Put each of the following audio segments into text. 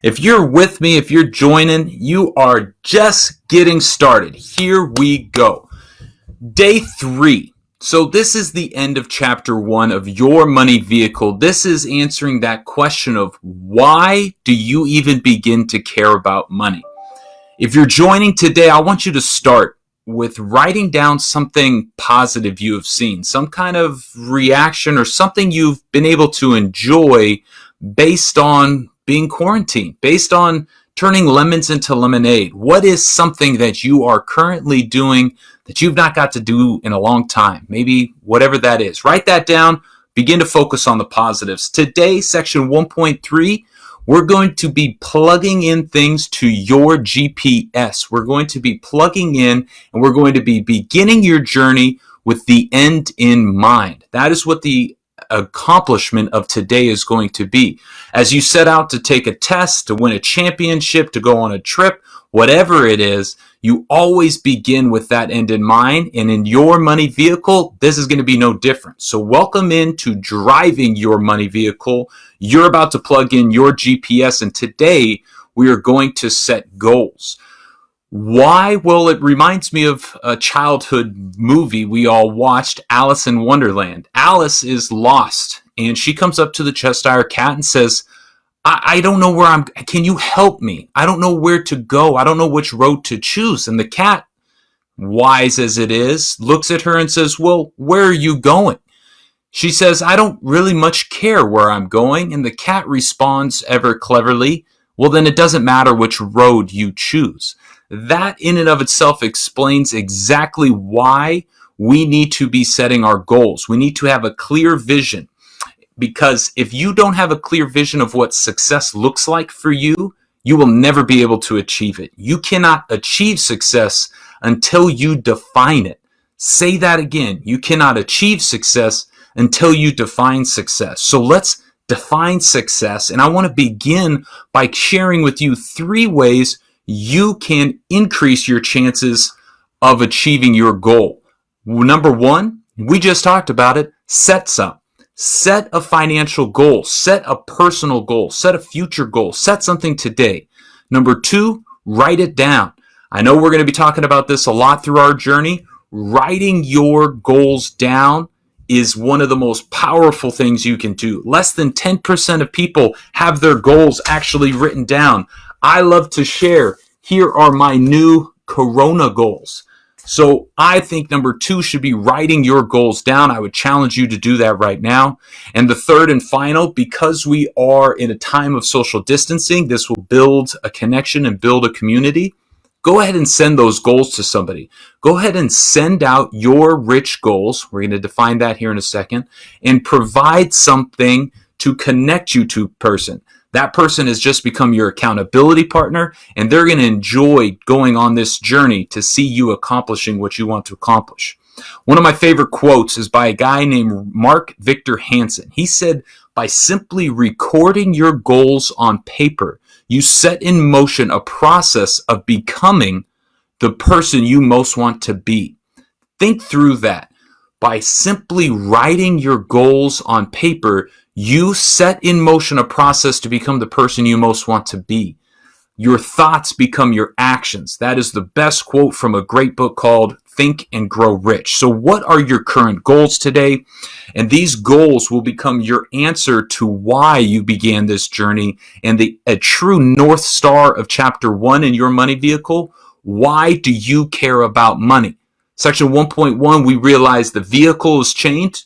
If you're with me, if you're joining, you are just getting started. Here we go. Day 3. So this is the end of chapter 1 of Your Money Vehicle. This is answering that question of why do you even begin to care about money? If you're joining today, I want you to start with writing down something positive you have seen, some kind of reaction or something you've been able to enjoy based on being quarantined, based on turning lemons into lemonade. What is something that you are currently doing that you've not got to do in a long time? Maybe whatever that is. Write that down. Begin to focus on the positives. Today, section 1.3, we're going to be plugging in things to your GPS. We're going to be plugging in and we're going to be beginning your journey with the end in mind. That is what the accomplishment of today is going to be. As you set out to take a test, to win a championship, to go on a trip, whatever it is, you always begin with that end in mind. And in Your Money Vehicle, this is going to be no different. So welcome into driving your money vehicle. You're about to plug in your GPS, and today we are going to set goals. Why? Well, it reminds me of a childhood movie we all watched, Alice in Wonderland. Alice is lost, and she comes up to the Cheshire Cat and says, I don't know where can you help me? I don't know where to go. I don't know which road to choose. And the cat, wise as it is, looks at her and says, well, where are you going? She says, I don't really much care where I'm going. And the cat responds ever cleverly, well, then it doesn't matter which road you choose. That in and of itself explains exactly why we need to be setting our goals. We need to have a clear vision, because if you don't have a clear vision of what success looks like for you, you will never be able to achieve it. You cannot achieve success until you define it. Say that again. You cannot achieve success until you define success. So let's define success. And I want to begin by sharing with you 3 ways you can increase your chances of achieving your goal. Number 1, we just talked about it, set some. Set a financial goal, set a personal goal, set a future goal, set something today. Number 2, write it down. I know we're going to be talking about this a lot through our journey. Writing your goals down is one of the most powerful things you can do. Less than 10% of people have their goals actually written down. I love to share, here are my new Corona goals. So I think number 2 should be writing your goals down. I would challenge you to do that right now. And the third and final, because we are in a time of social distancing, this will build a connection and build a community. Go ahead and send those goals to somebody. Go ahead and send out your rich goals. We're going to define that here in a second, and provide something to connect you to a person. That person has just become your accountability partner, and they're going to enjoy going on this journey to see you accomplishing what you want to accomplish. One of my favorite quotes is by a guy named Mark Victor Hansen. He said, by simply recording your goals on paper, you set in motion a process of becoming the person you most want to be. Think through that. By simply writing your goals on paper, you set in motion a process to become the person you most want to be. Your thoughts become your actions. That is the best quote from a great book called Think and Grow Rich. So what are your current goals today? And these goals will become your answer to why you began this journey, and a true North Star of chapter 1 in Your Money Vehicle. Why do you care about money? Section 1.1, we realize the vehicle is changed.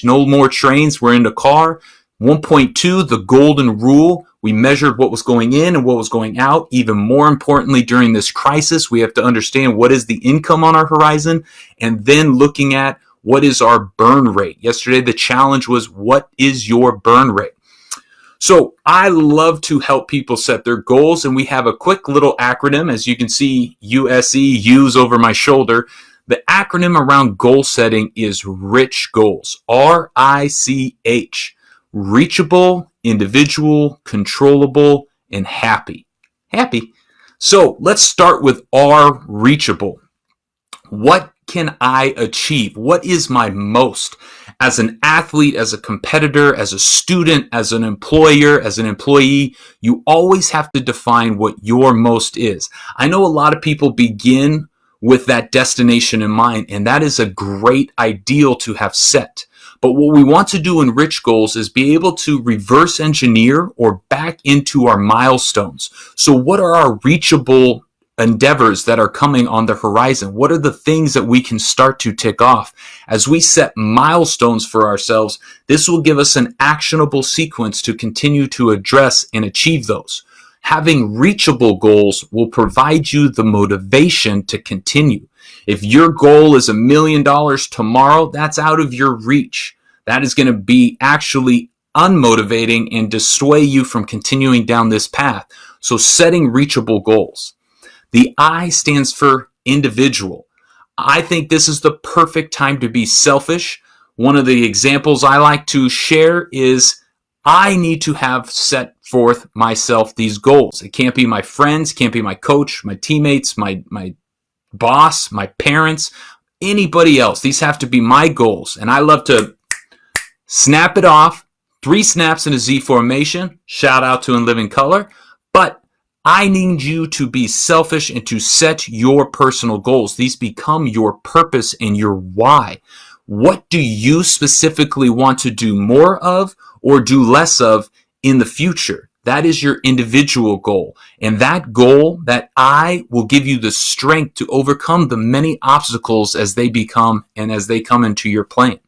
No more trains, we're in the car. 1.2, the golden rule. We measured what was going in and what was going out. Even more importantly, during this crisis, we have to understand what is the income on our horizon, and then looking at what is our burn rate. Yesterday, the challenge was, what is your burn rate? So I love to help people set their goals, and we have a quick little acronym. As you can see, USE, U's over my shoulder. The acronym around goal setting is RICH goals, RICH. Reachable, individual, controllable, and happy. Happy. So let's start with R, reachable. What can I achieve? What is my most? As an athlete, as a competitor, as a student, as an employer, as an employee, you always have to define what your most is. I know a lot of people begin with that destination in mind, and that is a great ideal to have set. But what we want to do in Rich Goals is be able to reverse engineer or back into our milestones. So what are our reachable endeavors that are coming on the horizon? What are the things that we can start to tick off? As we set milestones for ourselves, this will give us an actionable sequence to continue to address and achieve those. Having reachable goals will provide you the motivation to continue. If your goal is $1 million tomorrow, that's out of your reach. That is going to be actually unmotivating and dissuade you from continuing down this path. So setting reachable goals. The I stands for individual. I think this is the perfect time to be selfish. One of the examples I like to share is I need to have set forth myself these goals. It can't be my friends, can't be my coach, my teammates, my boss, my parents, anybody else. These have to be my goals. And I love to snap it off, 3 snaps in a Z formation. Shout out to In Living Color. But I need you to be selfish and to set your personal goals. These become your purpose and your why. What do you specifically want to do more of or do less of in the future? That is your individual goal. And that goal, that I, will give you the strength to overcome the many obstacles as they become and as they come into your plan.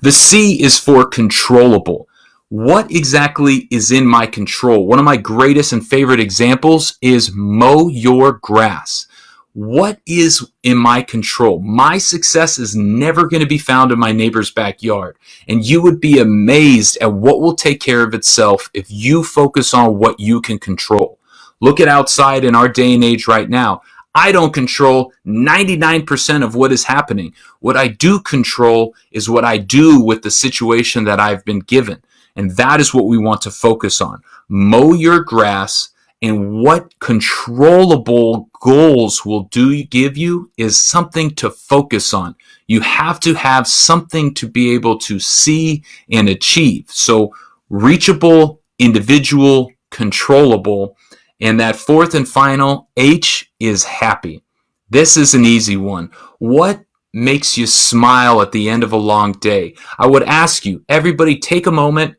The C is for controllable. What exactly is in my control? One of my greatest and favorite examples is mow your grass. What is in my control? My success is never going to be found in my neighbor's backyard. And you would be amazed at what will take care of itself if you focus on what you can control. Look at outside in our day and age right now. I don't control 99% of what is happening. What I do control is what I do with the situation that I've been given. And that is what we want to focus on. Mow your grass. And what controllable goals will give you is something to focus on. You have to have something to be able to see and achieve. So reachable, individual, controllable. And that fourth and final, H, is happy. This is an easy one. What makes you smile at the end of a long day? I would ask you, everybody, take a moment.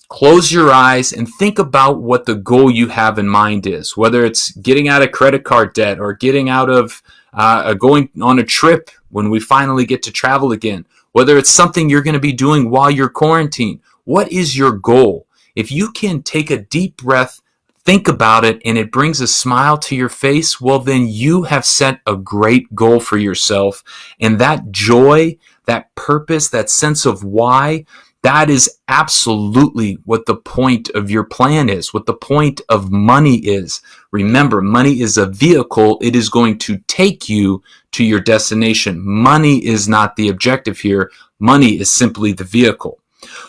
Close your eyes and think about what the goal you have in mind is, whether it's getting out of credit card debt or getting out of going on a trip when we finally get to travel again, whether it's something you're going to be doing while you're quarantined. What is your goal? If you can take a deep breath, think about it, and it brings a smile to your face, well, then you have set a great goal for yourself. And that joy, that purpose, that sense of why, that is absolutely what the point of your plan is, what the point of money is. Remember, money is a vehicle. It is going to take you to your destination. Money is not the objective here. Money is simply the vehicle.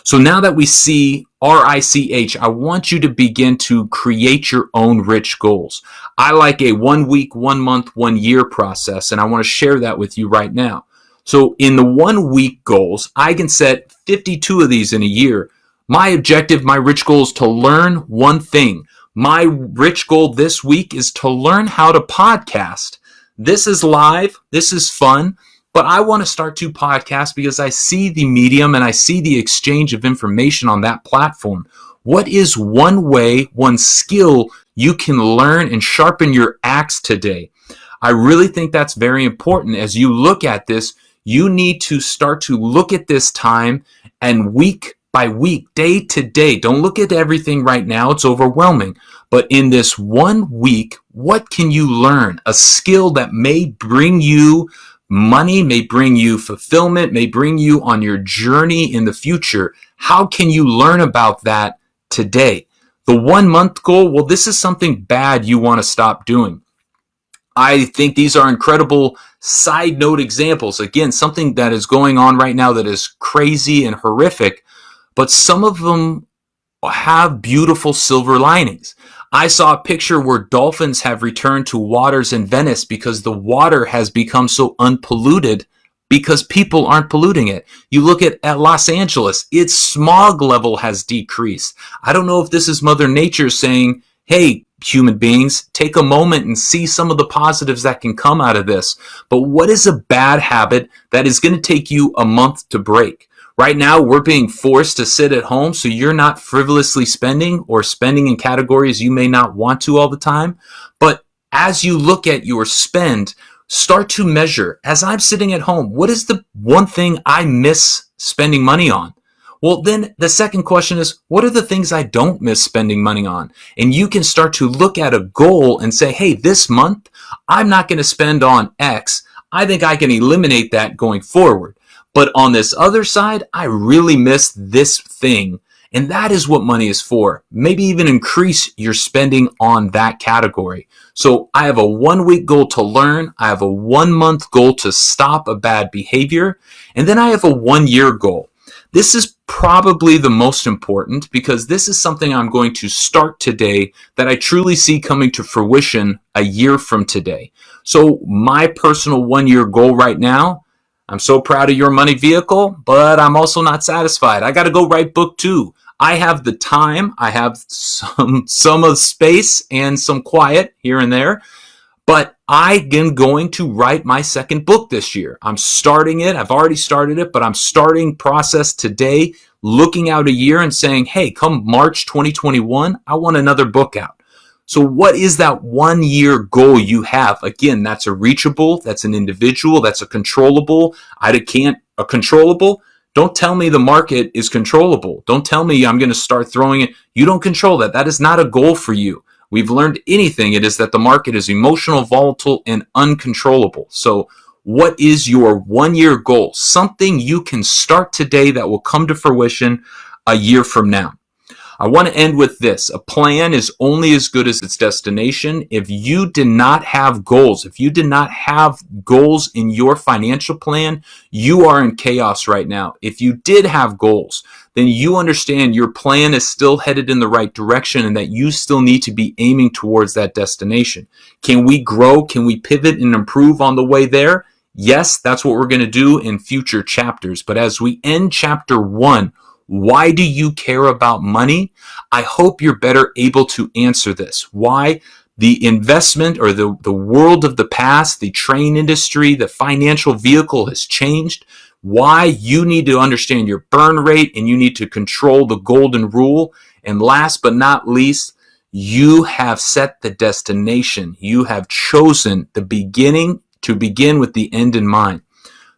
So now that we see RICH, I want you to begin to create your own rich goals. I like a 1 week, 1 month, 1 year process, and I want to share that with you right now. So in the 1 week goals, I can set 52 of these in a year. My objective, my rich goal is to learn one thing. My rich goal this week is to learn how to podcast. This is live. This is fun. But I want to start to podcast because I see the medium and I see the exchange of information on that platform. What is one way, one skill you can learn and sharpen your axe today? I really think that's very important. As you look at this, you need to start to look at this time and week by week, day to day. Don't look at everything right now. It's overwhelming. But in this 1 week, what can you learn? A skill that may bring you money, may bring you fulfillment, may bring you on your journey in the future. How can you learn about that today? The 1 month goal, well, this is something bad you want to stop doing. I think these are incredible side note examples. Again, something that is going on right now that is crazy and horrific, but some of them have beautiful silver linings. I saw a picture where dolphins have returned to waters in Venice because the water has become so unpolluted because people aren't polluting it. You look at Los Angeles, its smog level has decreased. I don't know if this is Mother Nature saying, hey, human beings, take a moment and see some of the positives that can come out of this. But what is a bad habit that is going to take you a month to break? Right now, we're being forced to sit at home, so you're not frivolously spending or spending in categories you may not want to all the time. But as you look at your spend, start to measure. As I'm sitting at home, what is the one thing I miss spending money on? Well, then the second question is, what are the things I don't miss spending money on? And you can start to look at a goal and say, hey, this month, I'm not going to spend on X. I think I can eliminate that going forward. But on this other side, I really miss this thing. And that is what money is for. Maybe even increase your spending on that category. So I have a 1 week goal to learn. I have a 1 month goal to stop a bad behavior. And then I have a 1 year goal. This is probably the most important because this is something I'm going to start today that I truly see coming to fruition a year from today. So my personal 1 year goal right now, I'm so proud of Your Money Vehicle, but I'm also not satisfied. I got to go write book 2. I have the time. I have some of space and some quiet here and there, but I am going to write my second book this year. I'm starting it. I've already started it, but I'm starting process today, looking out a year and saying, hey, come March 2021, I want another book out. So what is that 1 year goal you have? Again, that's a reachable, that's an individual, that's a controllable. A controllable. Don't tell me the market is controllable. Don't tell me I'm going to start throwing it. You don't control that. That is not a goal for you. We've learned anything, it is that the market is emotional, volatile, and uncontrollable. So what is your 1 year goal? Something you can start today that will come to fruition a year from now. I want to end with this. A plan is only as good as its destination. If you did not have goals, if you did not have goals in your financial plan, you are in chaos right now. If you did have goals, then you understand your plan is still headed in the right direction and that you still need to be aiming towards that destination. Can we grow? Can we pivot and improve on the way there? Yes, that's what we're going to do in future chapters. But as we end chapter 1, why do you care about money? I hope you're better able to answer this. Why the investment or the world of the past, the train industry, the financial vehicle has changed. Why you need to understand your burn rate and you need to control the golden rule. And last but not least, you have set the destination. You have chosen the beginning to begin with the end in mind.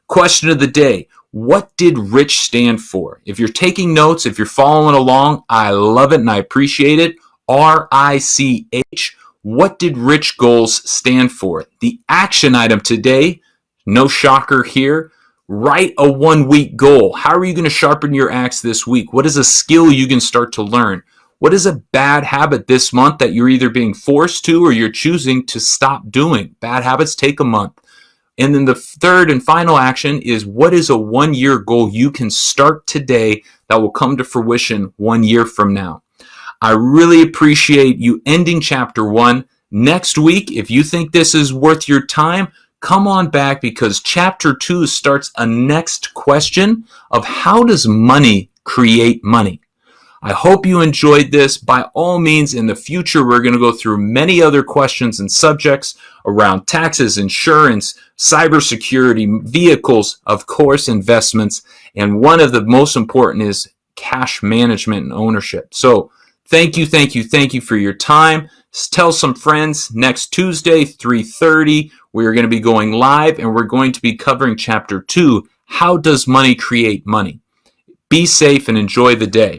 Question of the day. What did RICH stand for? If you're taking notes, if you're following along, I love it and I appreciate it. RICH. What did RICH goals stand for? The action item today, no shocker here, write a 1 week goal. How are you going to sharpen your axe this week? What is a skill you can start to learn? What is a bad habit this month that you're either being forced to or you're choosing to stop doing? Bad habits take a month. And then the third and final action is what is a 1 year goal you can start today that will come to fruition 1 year from now. I really appreciate you ending chapter 1. Next week, if you think this is worth your time, come on back because chapter 2 starts a next question of how does money create money? I hope you enjoyed this. By all means, in the future, we're going to go through many other questions and subjects around taxes, insurance, cybersecurity, vehicles, of course, investments. And one of the most important is cash management and ownership. So thank you for your time. Tell some friends next Tuesday, 3:30, we are going to be going live and we're going to be covering chapter 2, how does money create money? Be safe and enjoy the day.